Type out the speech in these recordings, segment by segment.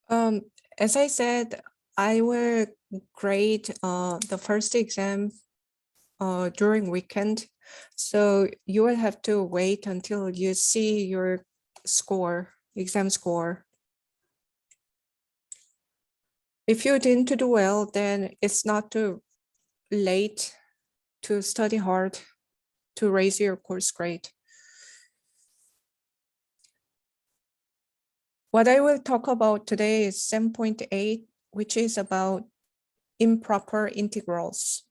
Um, as I said, I will grade the first exam during weekend. So you will have to wait until you see your score, exam score. If you didn't do well, then it's not too late to study hard to raise your course grade. What I will talk about today is 7.8, which is about improper integrals.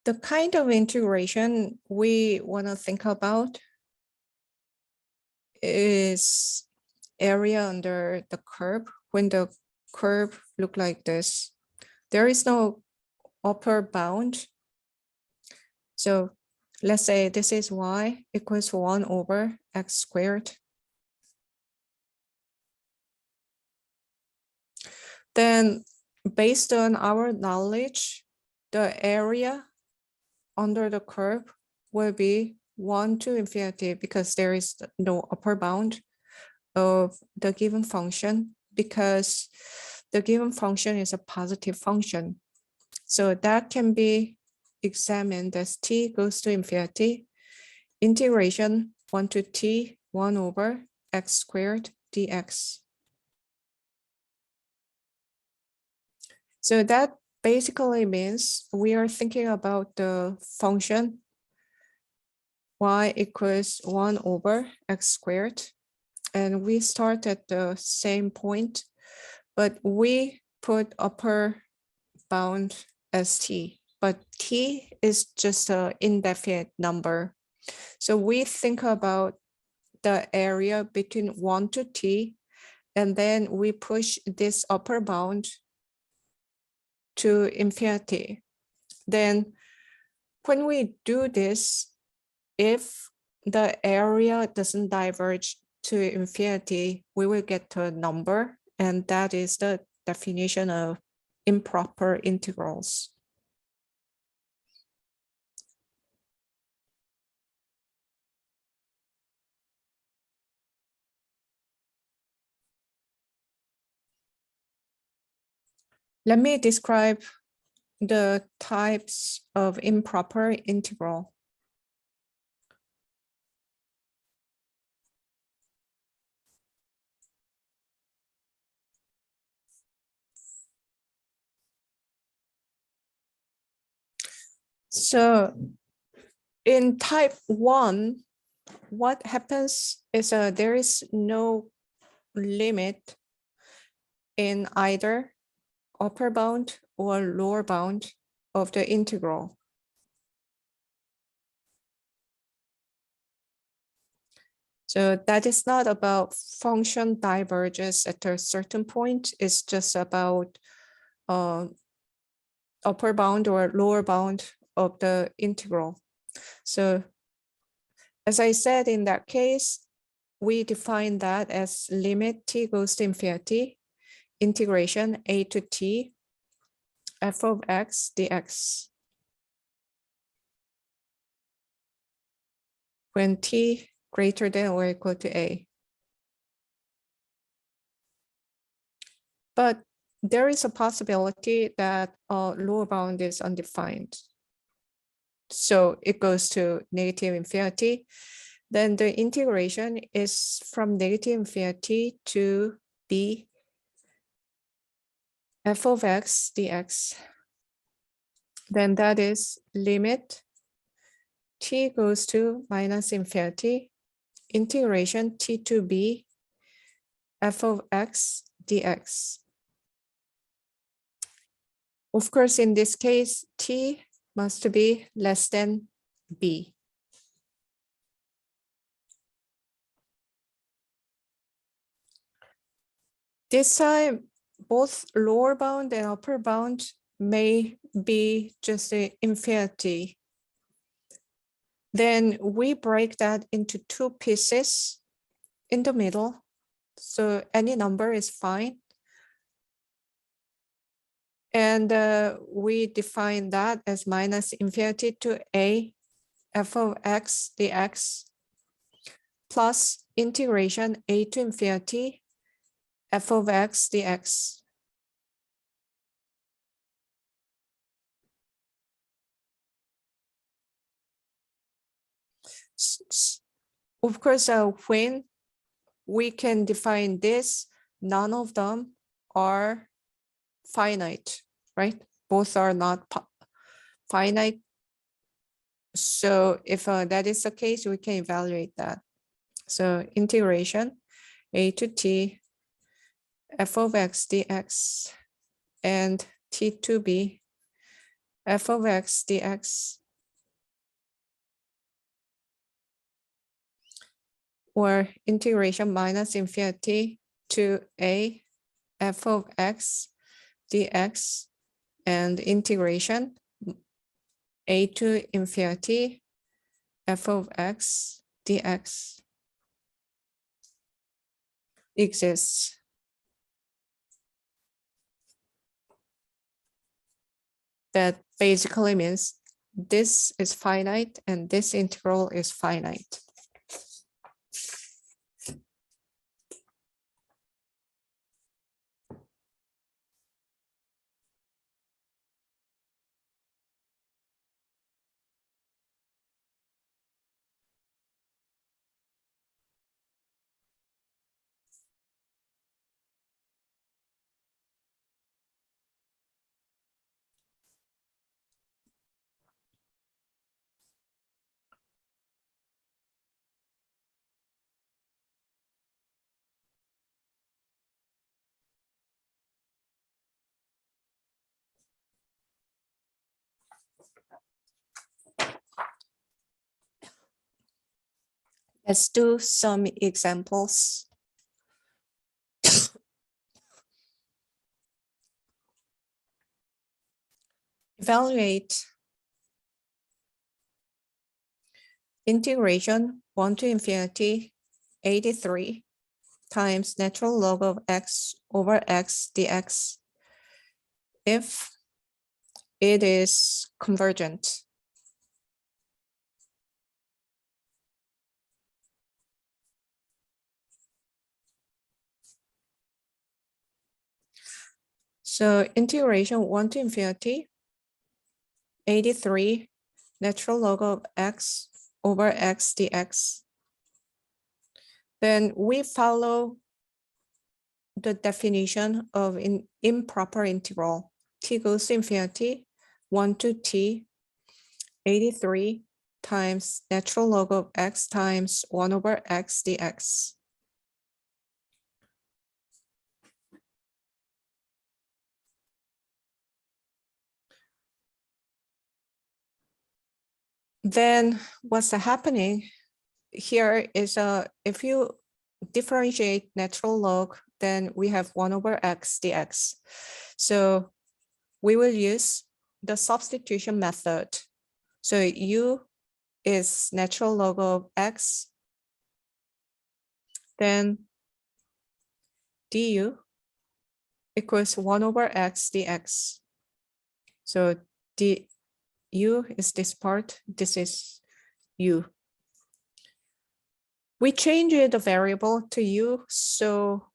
The kind of integration we want to think about is area under the curve. When the curve look like this, there is no upper bound. So let's say this is y equals 1 over x squared. Then based on our knowledge, the area under the curve will be 1 to infinity because there is no upper bound of the given function because the given function is a positive function. So that can be examined as t goes to infinity, integration 1 to t 1 over x squared dx. So that basically means we are thinking about the function y equals 1 over x squared. And we start at the same point, but we put upper bound as t, but t is just an indefinite number. So we think about the area between 1 to t, and then we push this upper bound to infinity. Then when we do this, if the area doesn't diverge to infinity, we will get to a number, and that is the definition of improper integrals. Let me describe the types of improper integral. So in type 1, what happens is there is no limit in either upper bound or lower bound of the integral. So that is not about function diverges at a certain point. It's just about upper bound or lower bound of the integral. So as I said, in that case, we define that as limit t goes to infinity, integration a to t, f of x dx. When t greater than or equal to a. But there is a possibility that lower bound is undefined. So it goes to negative infinity. Then the integration is from negative infinity to b f of x dx. Then that is limit t goes to minus infinity, integration t to b f of x dx. Of course, in this case, t must be less than b. This time, both lower bound and upper bound may be just an infinity. Then we break that into two pieces. in the middle. So any number is fine. And we define that as minus infinity to a f of x dx plus integration a to infinity f of x dx. Of course, when we can define this, none of them are finite, right? Both are not finite. So if that is the case, we can evaluate that. So integration a to t f of x dx and t to b f of x dx, or integration minus infinity to a f of x dx and integration a to infinity f of x dx exists. That basically means this is finite and this integral is finite. Let's do some examples. Evaluate integration 1 to infinity 83 times natural log of x over x dx if it is convergent. So integration 1 to infinity 83 natural log of x over x dx. Then we follow the definition of an improper integral. T goes to infinity, 1 to t, 83 times natural log of x times 1 over x dx. Then what's happening here is if you differentiate natural log, then we have 1 over x dx. So we will use the substitution method. So u is natural log of x, then du equals 1 over x dx. So du is this part, this is u. We change the variable to u, so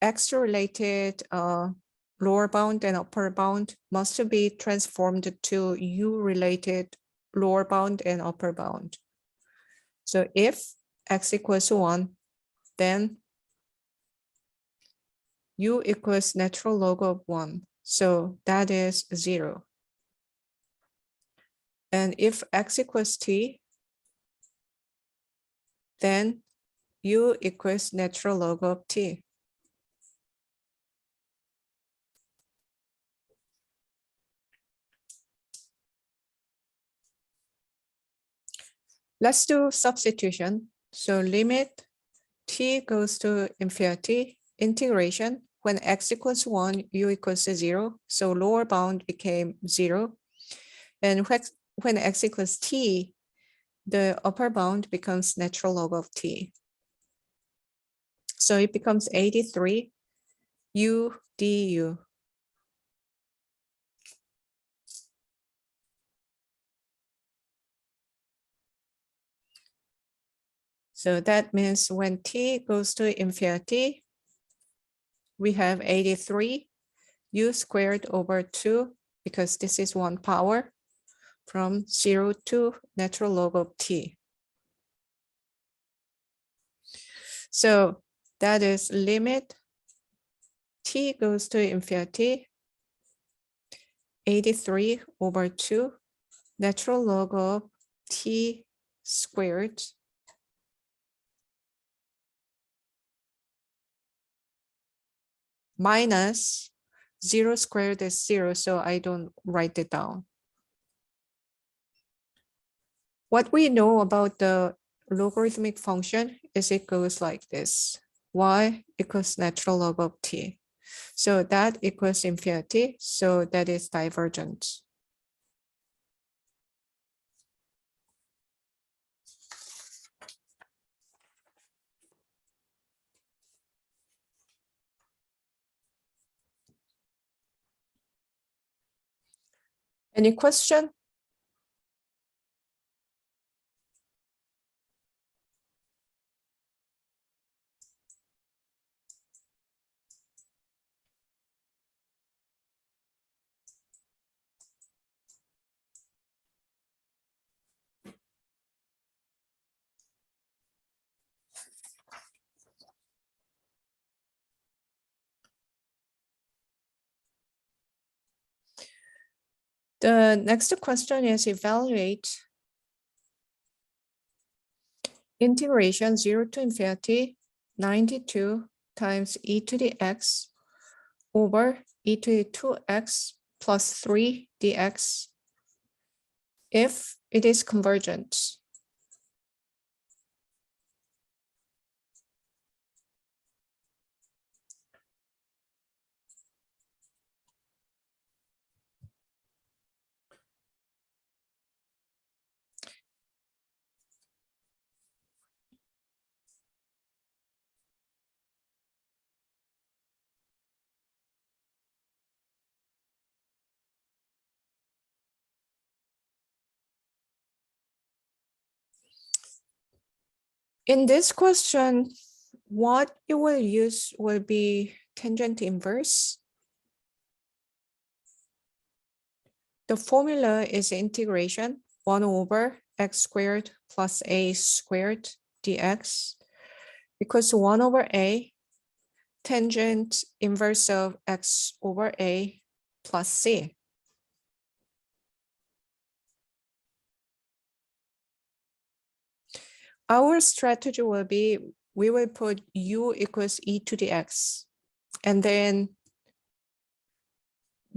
x-related lower bound and upper bound must be transformed to u-related lower bound and upper bound. So if x equals 1, then u equals natural log of 1. So that is 0. And if x equals t, then u equals natural log of t. Let's do substitution. So limit t goes to infinity, integration. When x equals 1, u equals 0. So lower bound became 0. And when x equals t, the upper bound becomes natural log of t. So it becomes 83 u du. So that means when t goes to infinity, we have 83 u squared over 2, because this is 1 power, from 0 to natural log of t. So that is limit t goes to infinity, 83 over 2 natural log of t squared minus 0 squared is 0, so I don't write it down. What we know about the logarithmic function is it goes like this. Y equals natural log of t. So that equals infinity, so that is divergent. Any question? The next question is evaluate integration 0 to infinity 92 times e to the x over e to the 2x plus 3 dx if it is convergent. In this question, what you will use will be tangent inverse. The formula is integration 1 over x squared plus a squared dx, because 1 over a tangent inverse of x over a plus c. Our strategy will be, we will put u equals e to the x, and then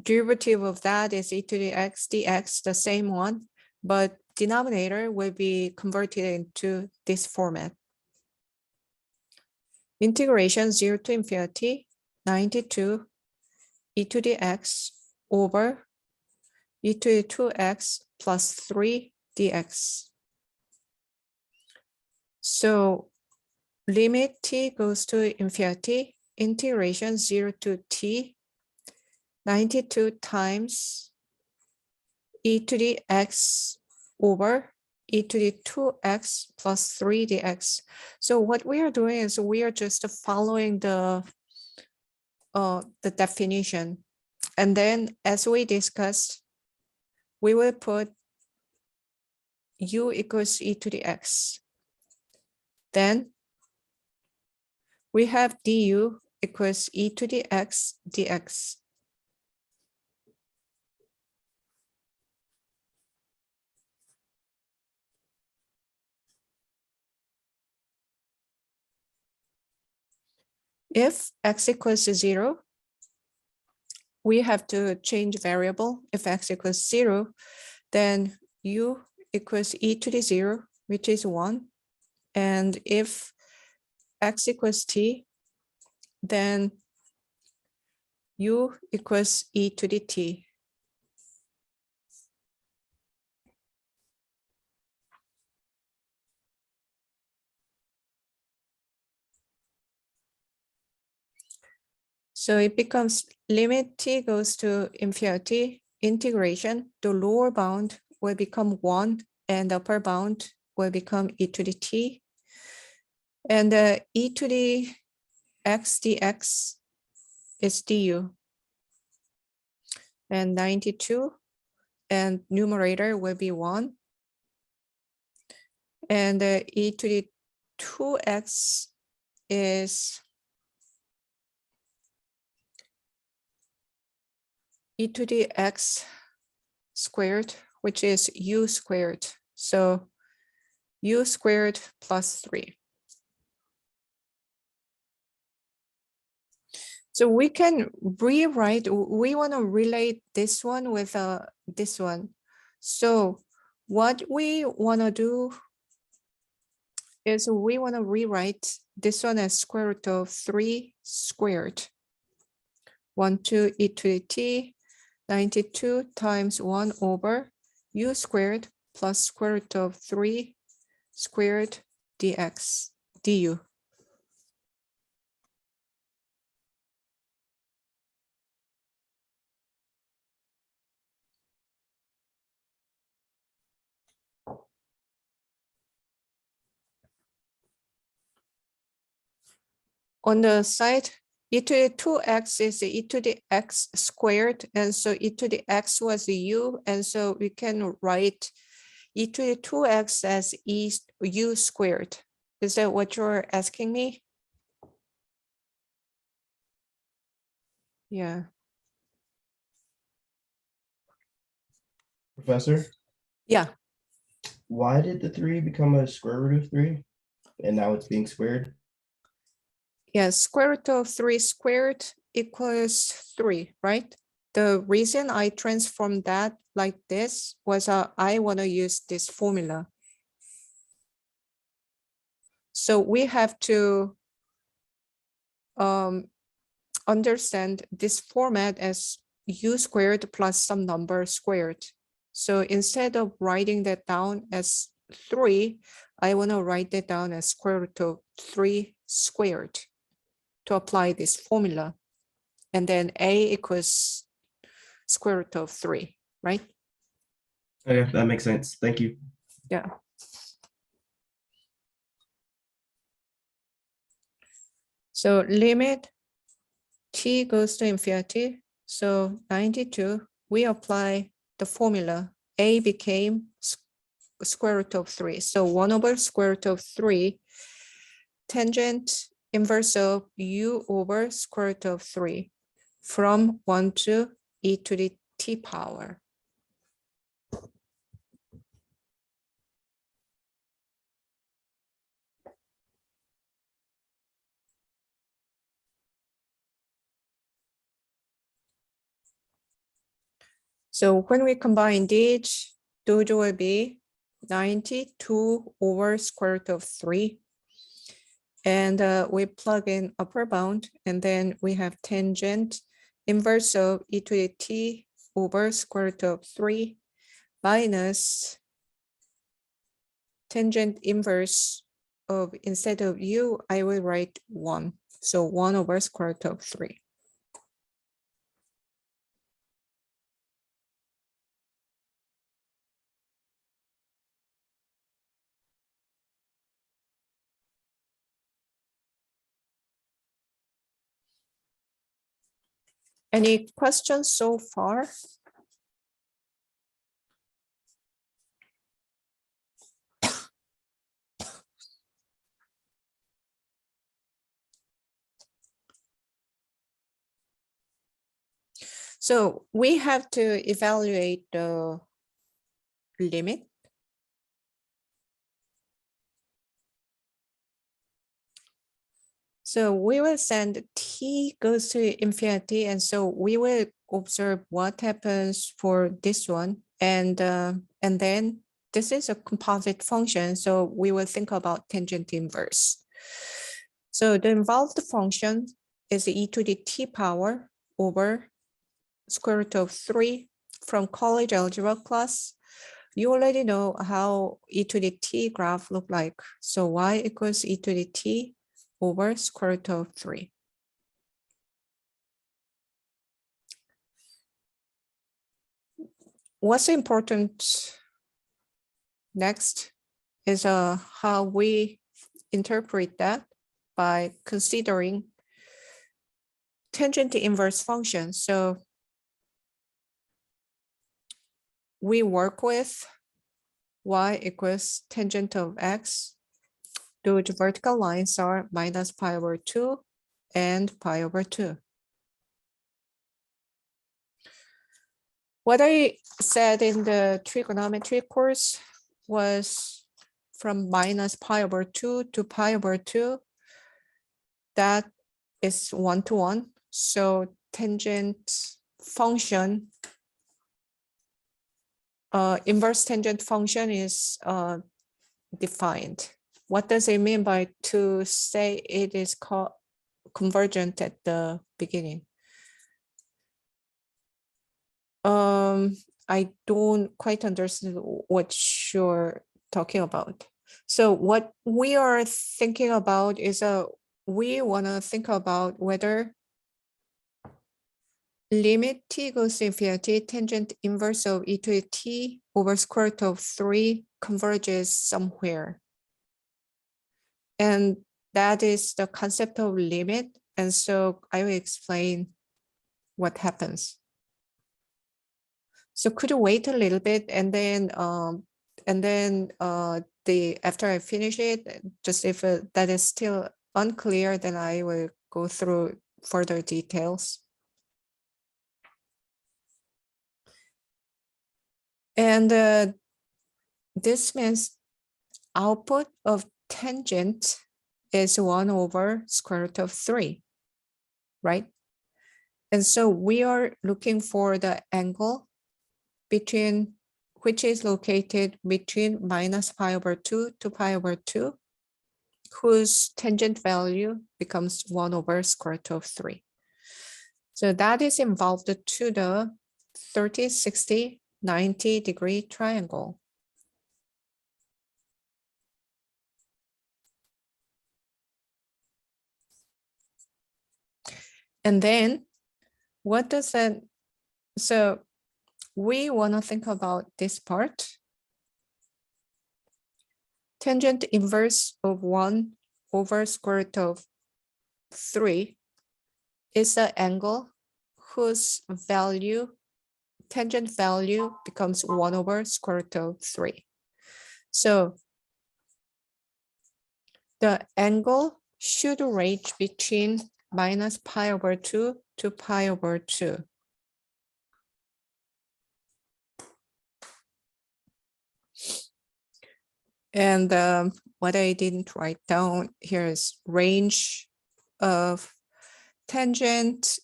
derivative of that is e to the x dx, the same one, but denominator will be converted into this format. Integration 0 to infinity 92 e to the x over e to the 2x plus 3 dx. So limit t goes to infinity, integration 0 to t 92 times e to the x over e to the 2x plus 3 dx. So what we are doing is we are just following the definition. And then as we discussed, we will put u equals e to the x. Then we have du equals e to the x dx. If x equals 0, we have to change variable. If x equals 0, then u equals e to the 0, which is 1. And if x equals t, then u equals e to the t. So it becomes limit t goes to infinity, integration, the lower bound will become 1 and the upper bound will become e to the t. And e to the x dx is du. And 92, and numerator will be 1. And e to the 2x is e to the x squared, which is u squared. So u squared plus 3. So we can rewrite, we want to relate this one with this one. So what we want to do is we want to rewrite this one as square root of 3 squared. 1 to e to the t, 92 times 1 over u squared plus square root of 3 squared dx du. On the side, e to the 2x is e to the x squared, and so e to the x was the u, and so we can write e to the 2x as u squared. Is that what you're asking me? Yeah. Professor, Yeah. why did the 3 become a square root of 3? And now it's being squared? Yeah, square root of 3 squared equals 3, right? The reason I transformed that like this was I want to use this formula. So we have to understand this format as u squared plus some number squared. So instead of writing that down as 3, I want to write that down as square root of 3 squared to apply this formula. And then a equals square root of 3, right? Okay, that makes sense. Thank you. Yeah. So limit t goes to infinity. So 92, we apply the formula. A became square root of 3. So 1 over square root of 3 tangent inverse of u over square root of 3 from 1 to e to the t power. So when we combine these, those will be 92 over square root of 3. And we plug in upper bound, and then we have tangent inverse of e to the t over square root of 3 minus tangent inverse of, instead of u, I will write 1. So 1 over square root of 3. Any questions so far? So we have to evaluate the limit. So we will send t goes to infinity, and so we will observe what happens for this one, and then this is a composite function, so we will think about tangent inverse. So the involved function is e to the t power over square root of 3 from college algebra class. You already know how e to the t graph look like. So y equals e to the t over square root of 3. what's important next is how we interpret that by considering tangent inverse function. So we work with y equals tangent of x. Those vertical lines are minus pi over 2 and pi over 2. What I said in the trigonometry course was from minus pi over 2 to pi over 2. That is 1-to-1. So tangent function, inverse tangent function is defined. What does it mean by to say it is called convergent at the beginning? I don't quite understand what you're talking about. So what we are thinking about is we want to think about whether limit t goes to infinity, tangent inverse of e to the t over square root of 3 converges somewhere. And that is the concept of limit. And so I will explain what happens. So could you wait a little bit and then after I finish it, just if that is still unclear, then I will go through further details. And this means output of tangent is 1 over square root of 3, right? And so we are looking for the angle between, which is located between minus pi over 2 to pi over 2, whose tangent value becomes 1 over square root of 3. So that is involved to the 30, 60, 90-degree triangle. And then what does that, so we want to think about this part. Tangent inverse of 1 over square root of 3 is the angle whose value, tangent value becomes 1 over square root of 3. So the angle should range between minus pi over 2 to pi over 2. And what I didn't write down here is range of tangent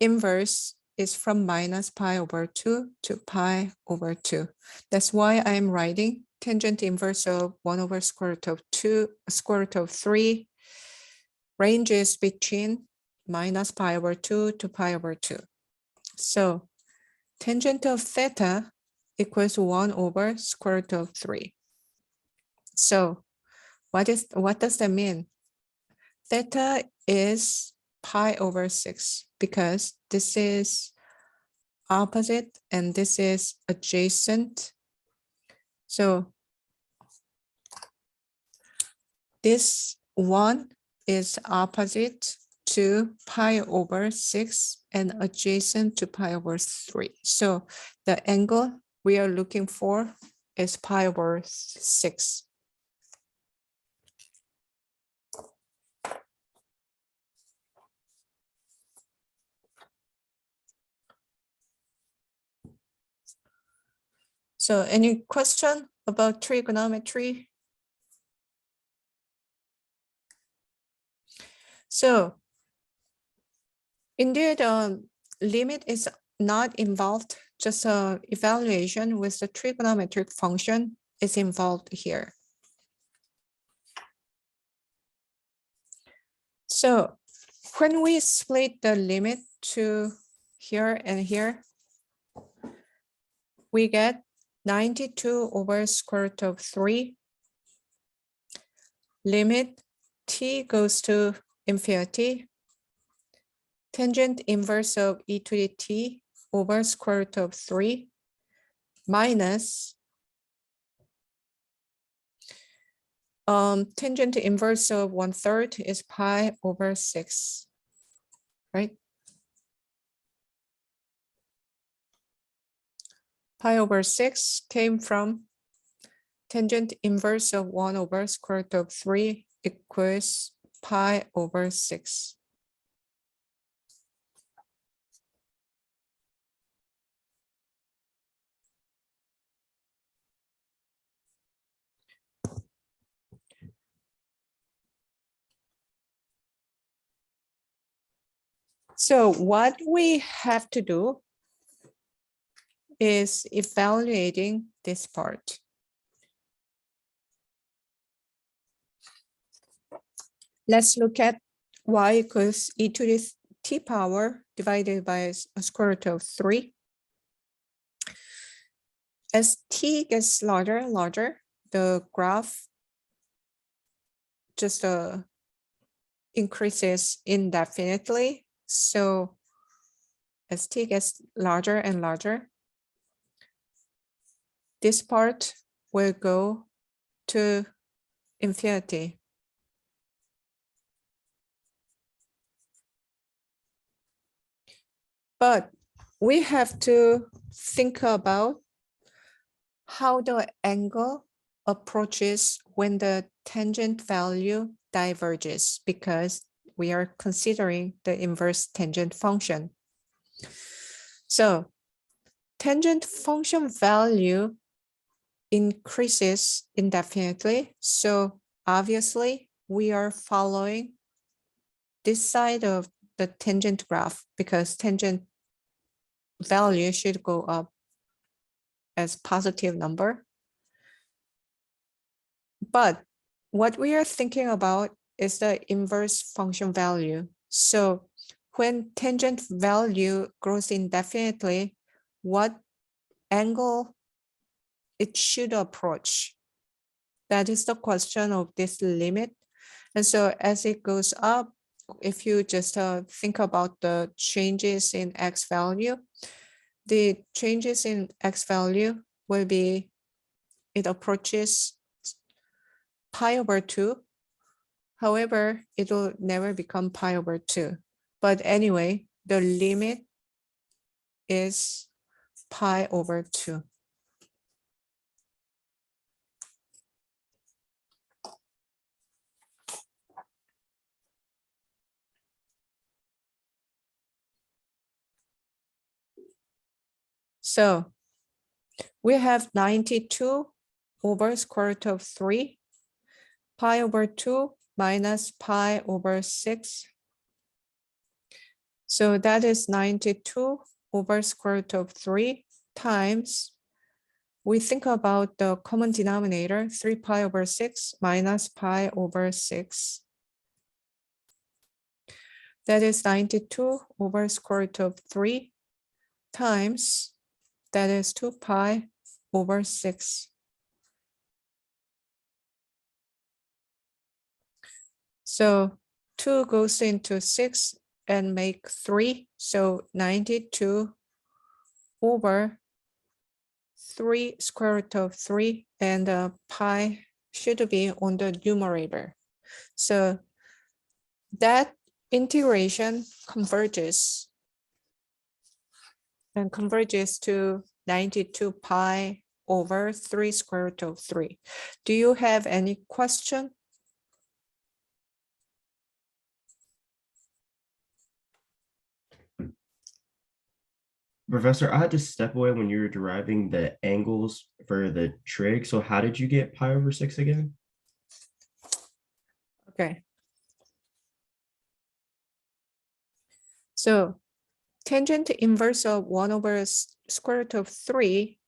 inverse is from minus pi over 2 to pi over 2. That's why I'm writing tangent inverse of 1 over square root of 2, square root of 3 ranges between minus pi over 2 to pi over 2. So tangent of theta equals 1 over square root of 3. So what does that mean? Theta is pi over 6 because this is opposite and this is adjacent. So this one is opposite to pi over 6 and adjacent to pi over 3. So the angle we are looking for is pi over 6. So any question about trigonometry? So indeed, limit is not involved, just evaluation with the trigonometric function is involved here. So when we split the limit to here and here, we get 92 over square root of 3. Limit t goes to infinity. Tangent inverse of e to the t over square root of 3 minus tangent inverse of 1/3 is pi over 6, right? Pi over 6 came from tangent inverse of 1 over square root of 3 equals pi over 6. So what we have to do is evaluating this part. Let's look at y equals e to the t power divided by a square root of 3. As t gets larger and larger, the graph just increases indefinitely. So as t gets larger and larger, this part will go to infinity. But we have to think about how the angle approaches when the tangent value diverges, because we are considering the inverse tangent function. So tangent function value increases indefinitely. So obviously we are following this side of the tangent graph because tangent value should go up as positive number. But what we are thinking about is the inverse function value. So when tangent value grows indefinitely, what angle it should approach? That is the question of this limit. And so as it goes up, if you just think about the changes in x value, the changes in x value will be, it approaches pi over 2. However, it will never become pi over 2. But anyway, the limit is pi over 2. So we have 92 over square root of 3, pi over 2 minus pi over 6. So that is 92 over square root of 3 times, we think about the common denominator, 3 pi over 6 minus pi over 6. That is 92 over square root of 3 times, that is 2 pi over 6. So 2 goes into 6 and make 3. So 92 over 3 square root of 3, and pi should be on the numerator. So that integration converges to 92 pi over 3 square root of 3. Do you have any question? Professor, I had to step away when you were deriving the angles for the trig. So how did you get pi over 6 again? Okay. So tangent inverse of 1 over square root of 3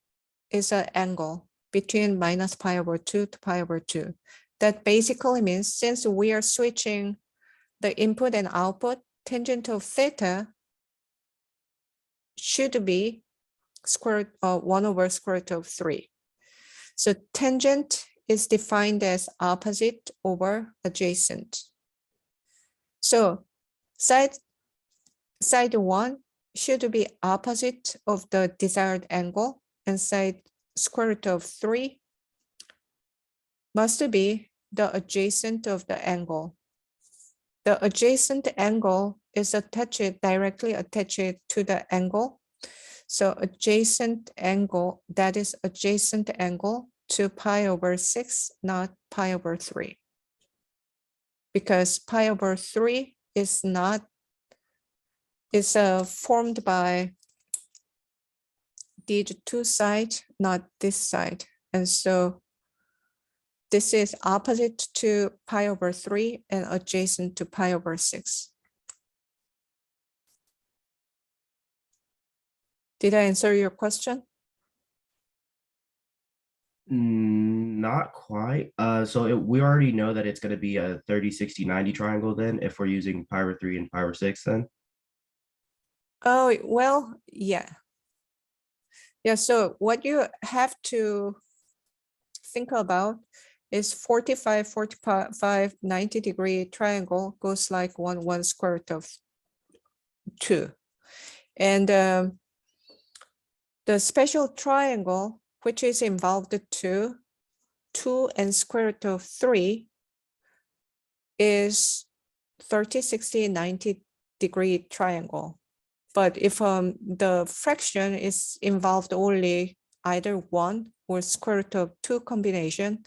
is an angle between minus pi over 2 to pi over 2. That basically means since we are switching the input and output, tangent of theta should be 1 over square root of 3. So tangent is defined as opposite over adjacent. So side 1 should be opposite of the desired angle, and side square root of 3 must be the adjacent of the angle. The adjacent angle is directly attached to the angle. So adjacent angle, that is adjacent angle to pi over 6, not pi over 3. Because pi over 3 is formed by these two sides, not this side. And so this is opposite to pi over 3 and adjacent to pi over 6. Did I answer your question? Not quite. We already know that it's going to be a 30, 60, 90 triangle then if we're using pi over 3 and pi over 6 then. Oh, well, yeah. Yeah, so what you have to think about is 45, 45, 90-degree triangle goes like 1 square root of 2. And the special triangle, which is involved to 2 and square root of 3 is 30, 60, 90-degree triangle. But if the fraction is involved only either 1 or square root of 2 combination,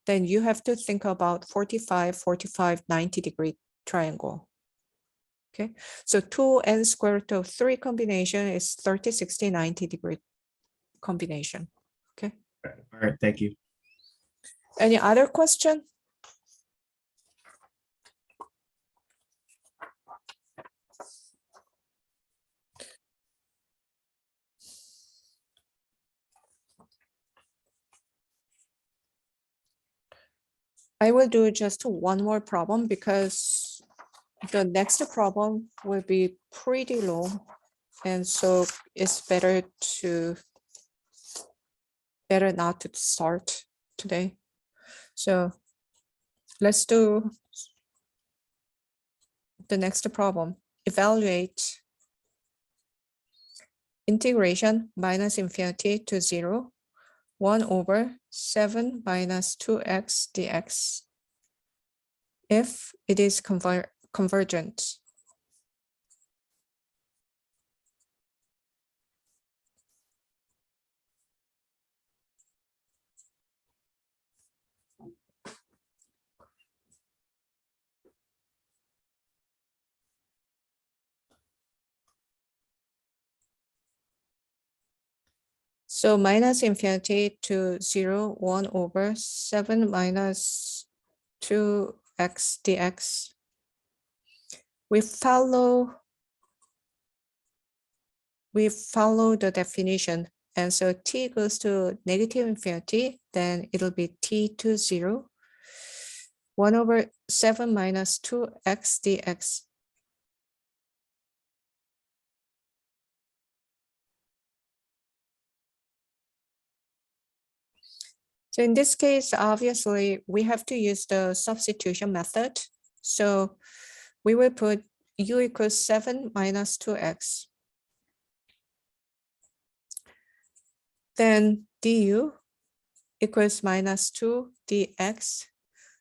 then you have to think about 45, 45, 90-degree triangle. Okay, so 2 and square root of 3 combination is 30, 60, 90-degree combination. Okay. All right, thank you. Any other question? I will do just one more problem because the next problem will be pretty long. And so it's better not to start today. So let's do the next problem. Evaluate integration minus infinity to 0, 1 over 7 minus 2x dx if it is convergent. So minus infinity to 0, 1 over 7 minus 2x dx. We follow the definition. And so t goes to negative infinity, then it'll be t to 0. 1 over 7 minus 2x dx. So in this case, obviously, we have to use the substitution method. So we will put u equals 7 minus 2x. Then du equals minus 2 dx.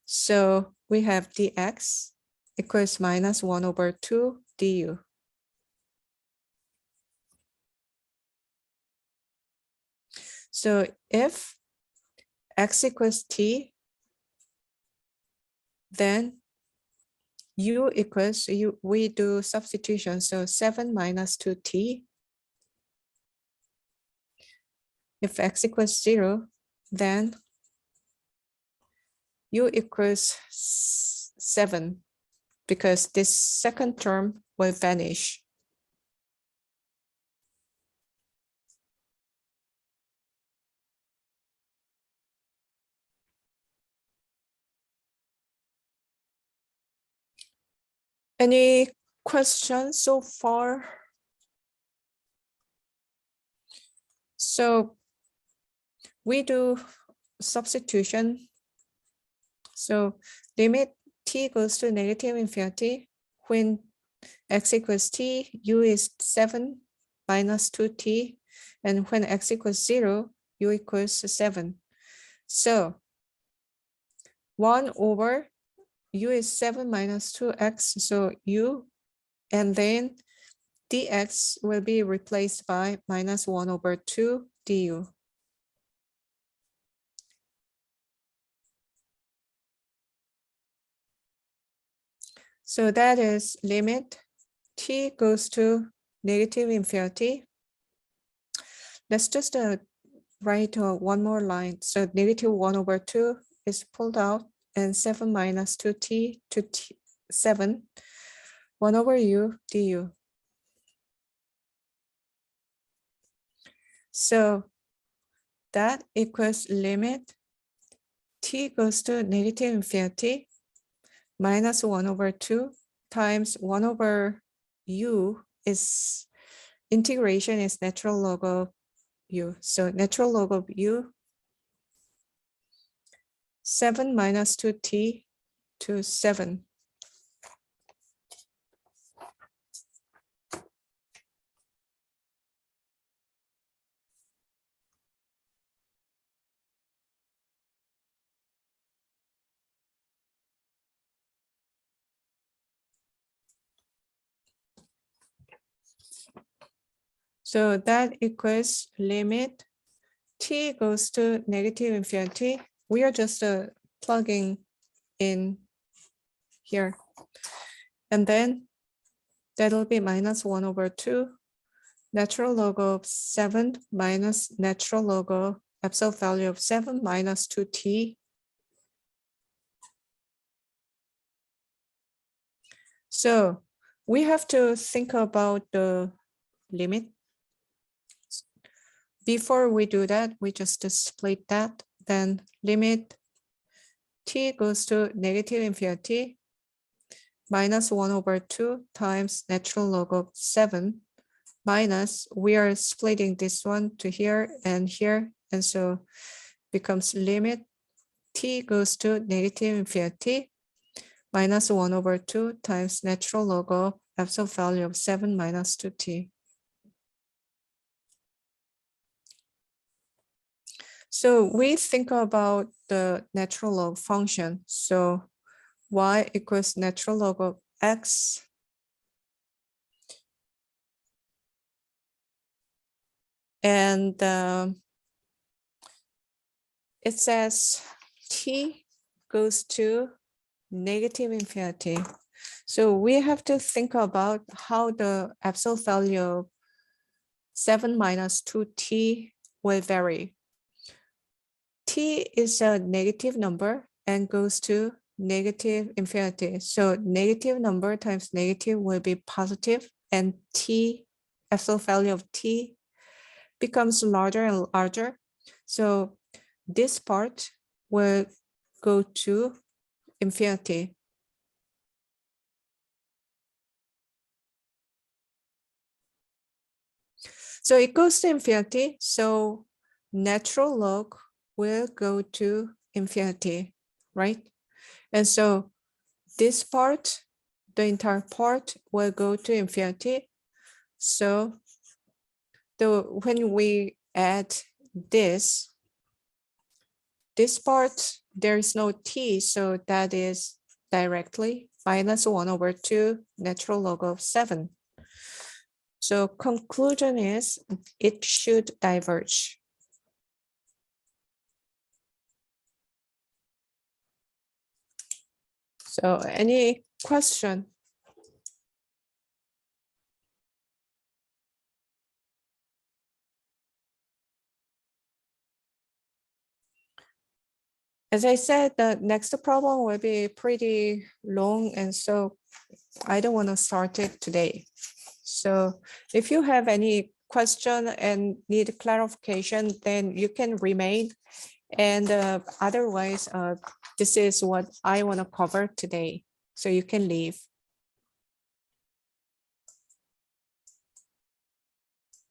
So we have dx equals minus 1 over 2 du. So if x equals t, then u equals, we do substitution. So 7 minus 2t. If x equals 0, then u equals 7 because this second term will vanish. Any questions so far? So we do substitution. So limit t goes to negative infinity. When x equals t, u is 7 minus 2t. And when x equals 0, u equals 7. So 1 over u is 7 minus 2x, so u, and then dx will be replaced by minus 1 over 2 du. So that is limit t goes to negative infinity. Let's just write one more line. So negative 1 over 2 is pulled out, and 7 minus 2t to 7, 1 over u du. So that equals limit t goes to negative infinity minus 1 over 2 times 1 over u is integration is natural log of u. So natural log of u, 7 minus 2t to 7. So that equals limit t goes to negative infinity. We are just plugging in here. And then that'll be minus 1 over 2. Natural log of 7 minus natural log of absolute value of 7 minus 2t. So we have to think about the limit. Before we do that, we just split that. Then limit t goes to negative infinity minus 1 over 2 times natural log of 7 minus, we are splitting this one to here, and so becomes limit t goes to negative infinity minus 1 over 2 times natural log of absolute value of 7 minus 2t. So we think about the natural log function. So y equals natural log of x and it says t goes to negative infinity. So we have to think about how the absolute value of 7 minus 2t will vary. T is a negative number and goes to negative infinity. So negative number times negative will be positive, and t, absolute value of t, becomes larger and larger. So this part will go to infinity. So it goes to infinity. So natural log will go to infinity, right? And so this part, the entire part will go to infinity. So when we add this part, there is no t, so that is directly minus 1 over 2 natural log of 7. So conclusion is it should diverge. So any question? As I said, the next problem will be pretty long, and so I don't want to start it today. So if you have any question and need clarification, then you can remain. And otherwise, this is what I want to cover today. So you can leave.